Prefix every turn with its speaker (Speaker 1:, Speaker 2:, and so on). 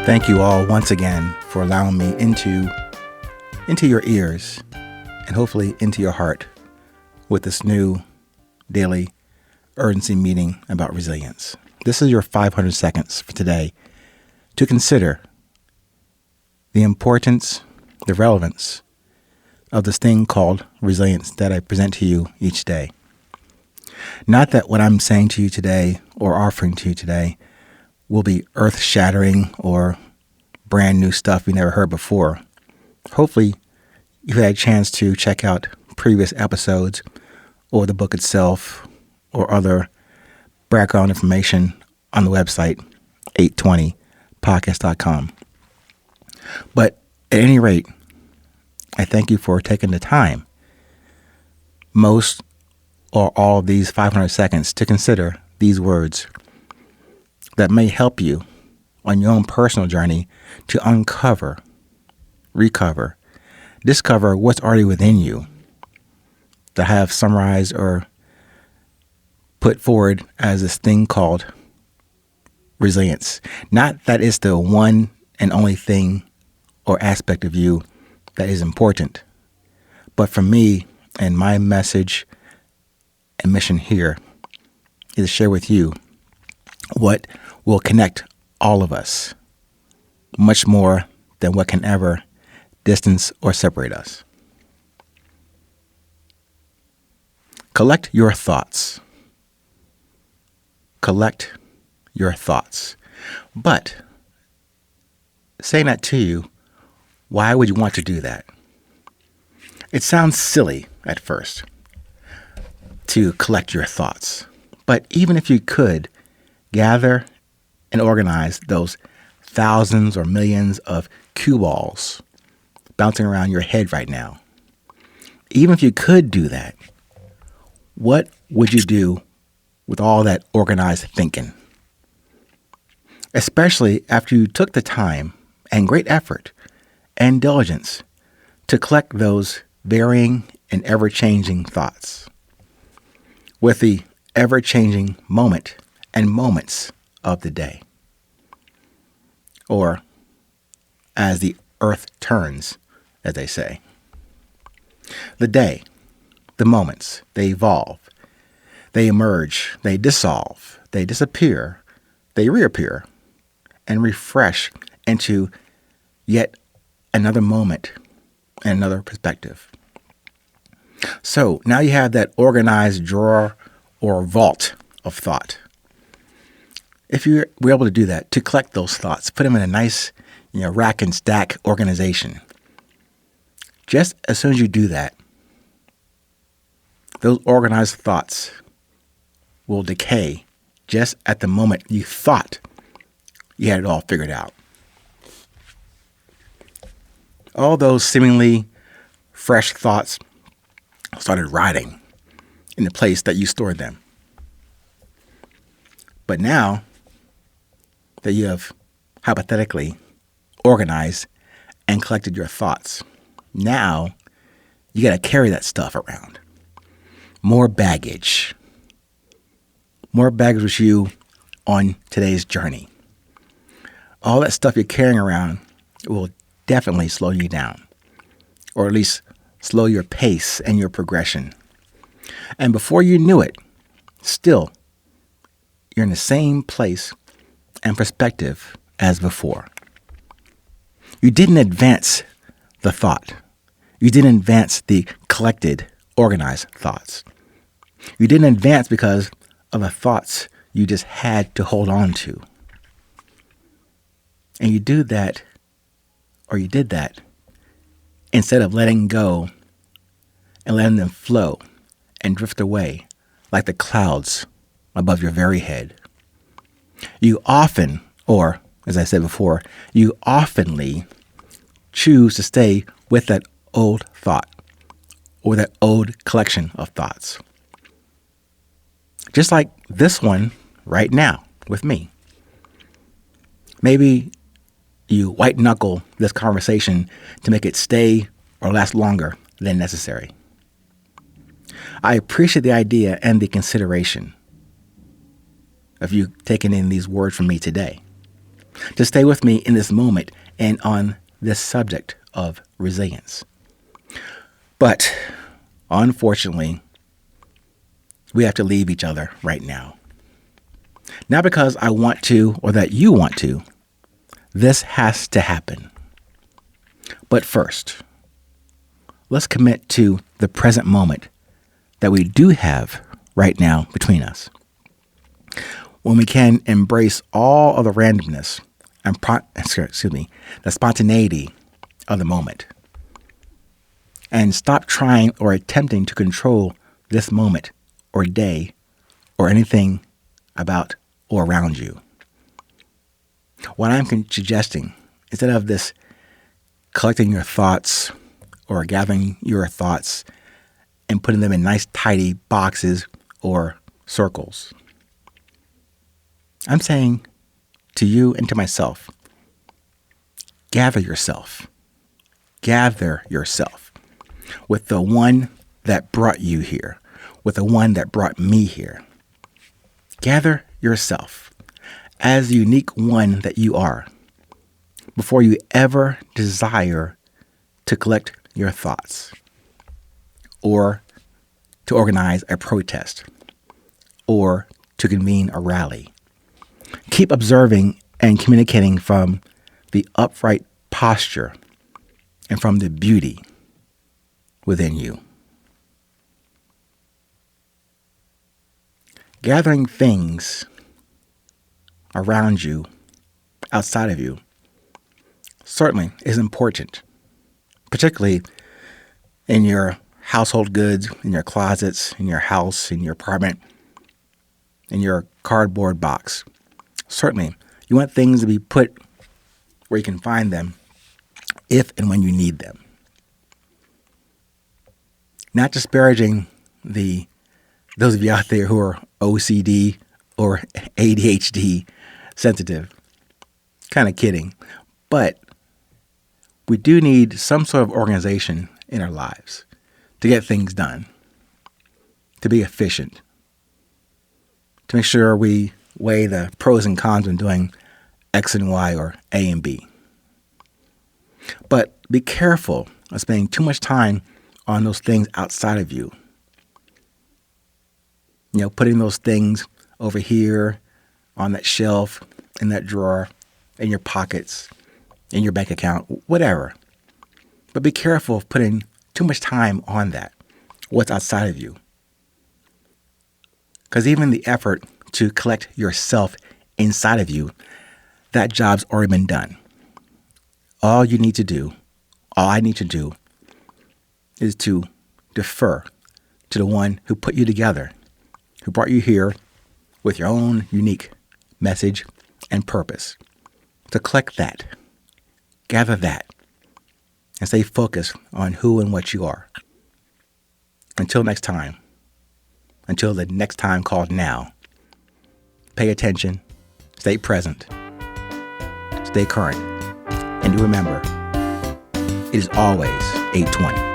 Speaker 1: Thank you all once again for allowing me into your ears and hopefully into your heart with this new daily urgency meeting about resilience. This is your 500 seconds for today to consider the importance, the relevance of this thing called resilience that I present to you each day. Not that what I'm saying to you today or offering to you today will be earth-shattering or brand new stuff you never heard before. Hopefully, you've had a chance to check out previous episodes or the book itself or other background information on the website, 820podcast.com. But at any rate, I thank you for taking the time, most or all of these 500 seconds, to consider these words that may help you on your own personal journey to uncover, recover, discover what's already within you that I have summarized or put forward as this thing called resilience. Not that it's the one and only thing or aspect of you that is important, but for me and my message and mission here is to share with you what will connect all of us much more than what can ever distance or separate us. Collect your thoughts. Collect your thoughts. But saying that to you, why would you want to do that? It sounds silly at first to collect your thoughts. But even if you could gather and organize those thousands or millions of cue balls bouncing around your head right now, even if you could do that, what would you do with all that organized thinking? Especially after you took the time and great effort and diligence to collect those varying and ever-changing thoughts with the ever-changing moment and moments of the day. Or, as the earth turns, as they say. The day, the moments, they evolve, they emerge, they dissolve, they disappear, they reappear, and refresh into yet another moment and another perspective. So now you have that organized drawer or vault of thought. If you were able to do that, to collect those thoughts, put them in a nice, rack and stack organization. Just as soon as you do that, those organized thoughts will decay just at the moment you thought you had it all figured out. All those seemingly fresh thoughts started rotting in the place that you stored them. But now that you have hypothetically organized and collected your thoughts, now you got to carry that stuff around. More baggage with you on today's journey. All that stuff you're carrying around will definitely slow you down, or at least slow your pace and your progression. And before you knew it, still, you're in the same place and perspective as before. You didn't advance the thought. You didn't advance the collected, organized thoughts. You didn't advance because of the thoughts you just had to hold on to. And you did that instead of letting go and letting them flow and drift away like the clouds above your very head. You often, or as I said before, you oftenly choose to stay with that old thought or that old collection of thoughts. Just like this one right now with me. Maybe you white knuckle this conversation to make it stay or last longer than necessary. I appreciate the idea and the consideration of you taking in these words from me today. to stay with me in this moment and on this subject of resilience. But unfortunately, we have to leave each other right now. Not because I want to or that you want to. This has to happen. But first, let's commit to the present moment that we do have right now between us. When we can embrace all of the randomness and the spontaneity of the moment, and stop trying or attempting to control this moment or day or anything about or around you. What I'm suggesting, instead of this collecting your thoughts or gathering your thoughts and putting them in nice tidy boxes or circles, I'm saying to you and to myself, gather yourself. Gather yourself with the one that brought you here, with the one that brought me here. Gather yourself as the unique one that you are before you ever desire to collect your thoughts or to organize a protest or to convene a rally. Keep observing and communicating from the upright posture and from the beauty within you. Gathering things around you, outside of you, certainly is important, particularly in your household goods, in your closets, in your house, in your apartment, in your cardboard box. Certainly, you want things to be put where you can find them if and when you need them. Not disparaging those of you out there who are OCD or ADHD sensitive. Kind of kidding. But we do need some sort of organization in our lives to get things done, to be efficient, to make sure we weigh the pros and cons when doing X and Y or A and B. But be careful of spending too much time on those things outside of you. You know, putting those things over here on that shelf, in that drawer, in your pockets, in your bank account, whatever. But be careful of putting too much time on that, what's outside of you. Because even the effort to collect yourself inside of you, that job's already been done. All I need to do, is to defer to the one who put you together, who brought you here with your own unique message and purpose. To collect that, gather that, and stay focused on who and what you are. Until next time, until the next time called now, pay attention, stay present, stay current, and do remember, it is always 8:20.